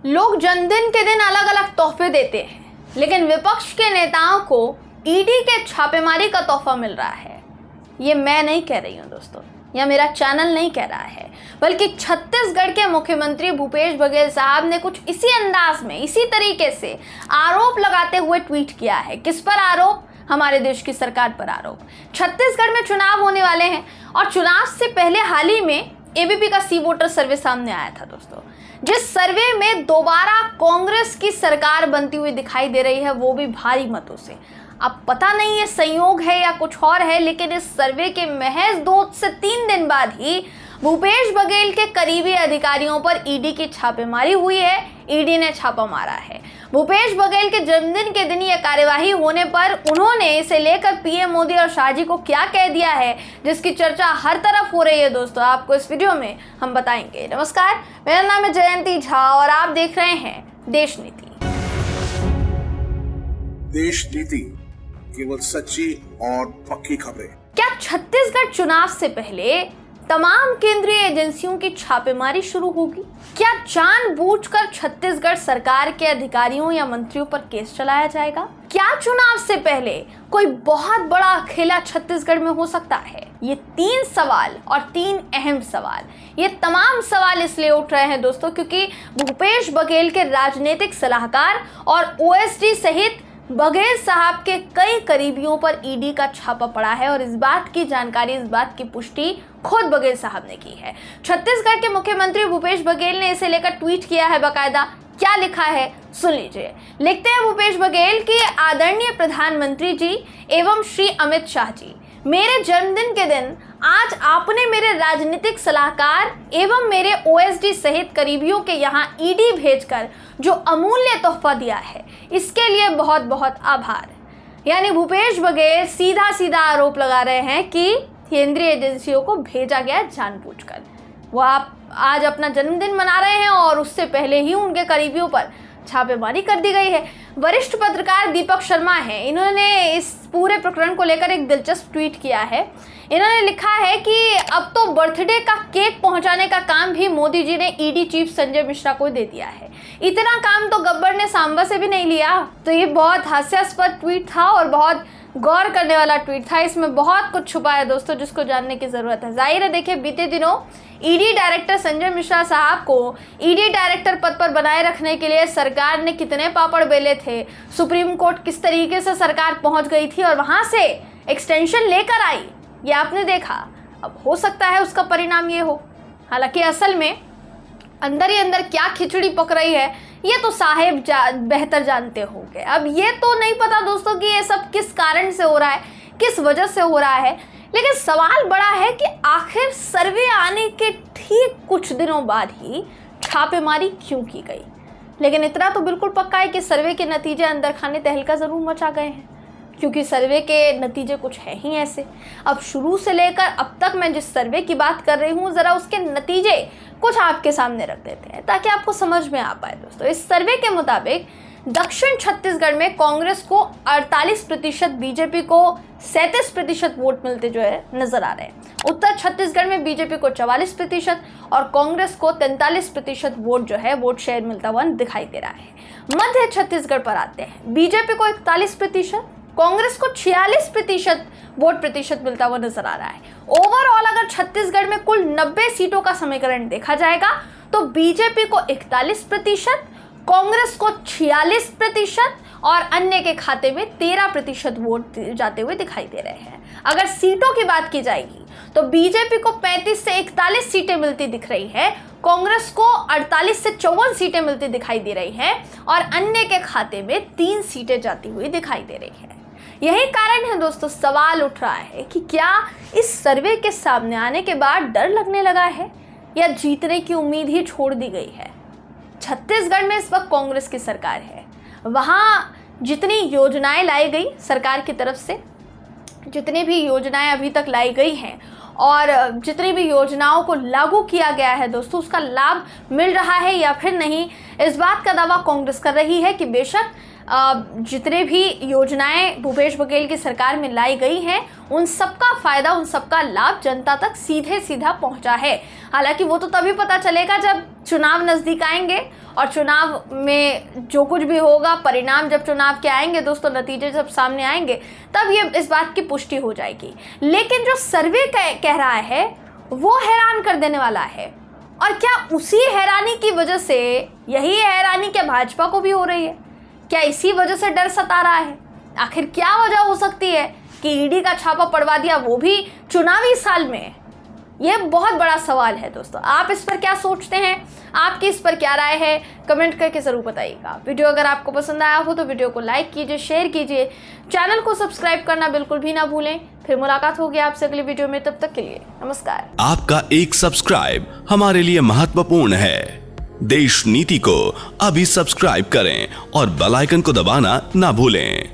लोग जन्मदिन के दिन अलग अलग तोहफे देते हैं, लेकिन विपक्ष के नेताओं को ईडी के छापेमारी का तोहफा मिल रहा है। ये मैं नहीं कह रही हूँ दोस्तों, या मेरा चैनल नहीं कह रहा है, बल्कि छत्तीसगढ़ के मुख्यमंत्री भूपेश बघेल साहब ने कुछ इसी अंदाज में, इसी तरीके से आरोप लगाते हुए ट्वीट किया है। किस पर आरोप? हमारे देश की सरकार पर आरोप। छत्तीसगढ़ में चुनाव होने वाले हैं और चुनाव से पहले हाल ही में एबीपी का सी वोटर सर्वे सामने आया था दोस्तों, जिस सर्वे में दोबारा कांग्रेस की सरकार बनती हुई दिखाई दे रही है, वो भी भारी मतों से। अब पता नहीं ये संयोग है या कुछ और है, लेकिन इस सर्वे के महज 2 से 3 दिन बाद ही भूपेश बघेल के करीबी अधिकारियों पर ईडी की छापेमारी हुई है। ईडी ने छापा मारा है। भूपेश बघेल के जन्मदिन के दिन यह कार्यवाही होने पर उन्होंने इसे लेकर पीएम मोदी और शाह जी को क्या कह दिया है, जिसकी चर्चा हर तरफ हो रही है दोस्तों, आपको इस वीडियो में हम बताएंगे। नमस्कार, मेरा नाम है जयंती झा और आप देख रहे हैं देश नीति। देश नीति, केवल सच्ची और पक्की खबरें। क्या छत्तीसगढ़ चुनाव से पहले तमाम केंद्रीय एजेंसियों की छापेमारी शुरू होगी? क्या जानबूझकर छत्तीसगढ़ सरकार के अधिकारियों या मंत्रियों पर केस चलाया जाएगा? क्या चुनाव से पहले कोई बहुत बड़ा खेला छत्तीसगढ़ में हो सकता है? ये 3 सवाल और 3 अहम सवाल। ये तमाम सवाल इसलिए उठ रहे हैं दोस्तों क्योंकि भूपेश बघेल के राजनीतिक सलाहकार और ओएसडी सहित बघेल साहब के कई करीबियों पर ईडी का छापा पड़ा है और इस बात की जानकारी, इस बात की पुष्टि खुद बघेल साहब ने की है। छत्तीसगढ़ के मुख्यमंत्री भूपेश बघेल ने इसे लेकर ट्वीट किया है। बाकायदा क्या लिखा है सुन लीजिए। लिखते हैं भूपेश बघेल कि आदरणीय प्रधानमंत्री जी एवं श्री अमित शाह जी, मेरे जन्मदिन के दिन आज आपने मेरे राजनीतिक सलाहकार एवं मेरे ओएसडी सहित करीबियों के यहाँ ईडी भेजकर जो अमूल्य तोहफा दिया है, इसके लिए बहुत बहुत आभार। यानी भूपेश बघेल सीधा सीधा आरोप लगा रहे हैं कि केंद्रीय एजेंसियों को भेजा गया जानबूझकर। वो आप आज अपना जन्मदिन मना रहे हैं और उससे पहले ही उनके करीबियों पर छापेमारी कर दी गई है। वरिष्ठ पत्रकार दीपक शर्मा हैं, इन्होंने इस पूरे प्रकरण को लेकर एक दिलचस्प ट्वीट किया है। इन्होंने लिखा है कि अब तो बर्थडे का केक पहुंचाने का काम भी मोदी जी ने ईडी चीफ संजय मिश्रा को दे दिया है। इतना काम तो गब्बर ने सांबा से भी नहीं लिया। तो ये बहुत हास्यास्पद ट्वीट था और बहुत गौर करने वाला ट्वीट था। इसमें बहुत कुछ छुपा है दोस्तों, जिसको जानने की जरूरत है। जाहिर है, देखिए बीते दिनों ईडी डायरेक्टर संजय मिश्रा साहब को ईडी डायरेक्टर पद पर बनाए रखने के लिए सरकार ने कितने पापड़ बेले थे, सुप्रीम कोर्ट किस तरीके से सरकार पहुंच गई थी और वहां से एक्सटेंशन लेकर आई, ये आपने देखा। अब हो सकता है उसका परिणाम ये हो। हालांकि असल में अंदर ही अंदर क्या खिचड़ी पक रही है, ये तो साहेब बेहतर जानते होंगे। अब ये तो नहीं पता दोस्तों कि ये सब किस कारण से हो रहा है, किस वजह से हो रहा है, लेकिन सवाल बड़ा है कि आखिर सर्वे आने के ठीक कुछ दिनों बाद ही छापेमारी क्यों की गई। लेकिन इतना तो बिल्कुल पक्का है कि सर्वे के नतीजे अंदर खाने तहलका ज़रूर मचा गए हैं, क्योंकि सर्वे के नतीजे कुछ है ही ऐसे। अब शुरू से लेकर अब तक मैं जिस सर्वे की बात कर रही हूँ, ज़रा उसके नतीजे कुछ आपके सामने रख देते हैं ताकि आपको समझ में आ पाए दोस्तों। इस सर्वे के मुताबिक दक्षिण छत्तीसगढ़ में कांग्रेस को 48%, बीजेपी को 37% वोट मिलते जो है नजर आ रहे हैं। उत्तर छत्तीसगढ़ में बीजेपी को 44% और कांग्रेस को 43% वोट जो है वोट शेयर मिलता हुआ दिखाई दे रहा है। मध्य छत्तीसगढ़ पर आते हैं, बीजेपी को 41%, कांग्रेस को 46% वोट प्रतिशत मिलता हुआ नजर आ रहा है। ओवरऑल अगर छत्तीसगढ़ में कुल 90 सीटों का समीकरण देखा जाएगा तो बीजेपी को 41%, कांग्रेस को 46% और अन्य के खाते में 13% वोट जाते हुए दिखाई दे रहे हैं। अगर सीटों की बात की जाएगी तो बीजेपी को 35 से 41 सीटें मिलती दिख रही है, कांग्रेस को 48 से 54 सीटें मिलती दिखाई दे रही हैं और अन्य के खाते में 3 सीटें जाती हुई दिखाई दे रही है। यही कारण है दोस्तों, सवाल उठ रहा है कि क्या इस सर्वे के सामने आने के बाद डर लगने लगा है या जीतने की उम्मीद ही छोड़ दी गई है। छत्तीसगढ़ में इस वक्त कांग्रेस की सरकार है। वहाँ जितनी योजनाएं लाई गई सरकार की तरफ से, जितनी भी योजनाएं अभी तक लाई गई हैं और जितनी भी योजनाओं को लागू किया गया है दोस्तों, उसका लाभ मिल रहा है या फिर नहीं, इस बात का दावा कांग्रेस कर रही है कि बेशक जितने भी योजनाएं भूपेश बघेल की सरकार में लाई गई हैं, उन सबका फायदा, उन सबका लाभ जनता तक सीधे सीधा पहुंचा है। हालांकि वो तो तभी पता चलेगा जब चुनाव नज़दीक आएंगे और चुनाव में जो कुछ भी होगा, परिणाम जब चुनाव के आएंगे दोस्तों, नतीजे जब सामने आएंगे, तब ये इस बात की पुष्टि हो जाएगी। लेकिन जो सर्वे कह रहा है वो हैरान कर देने वाला है। और क्या उसी हैरानी की वजह से, यही हैरानी क्या भाजपा को भी हो रही है? क्या इसी वजह से डर सता रहा है? आखिर क्या वजह हो सकती है कि ईडी का छापा पड़वा दिया, वो भी चुनावी साल में? यह बहुत बड़ा सवाल है दोस्तों। आप इस पर क्या सोचते हैं? आपकी इस पर क्या राय है? कमेंट करके ज़रूर बताइएगा। वीडियो अगर आपको पसंद आया हो तो वीडियो को लाइक कीजिए, शेयर कीजिए, चैनल को सब्सक्राइब करना बिल्कुल भी ना भूलें। फिर मुलाकात होगी आपसे अगली वीडियो में, तब तक के लिए नमस्कार। आपका एक सब्सक्राइब हमारे लिए महत्वपूर्ण है। देश नीति को अभी सब्सक्राइब करें और बेल आइकन को दबाना ना भूलें।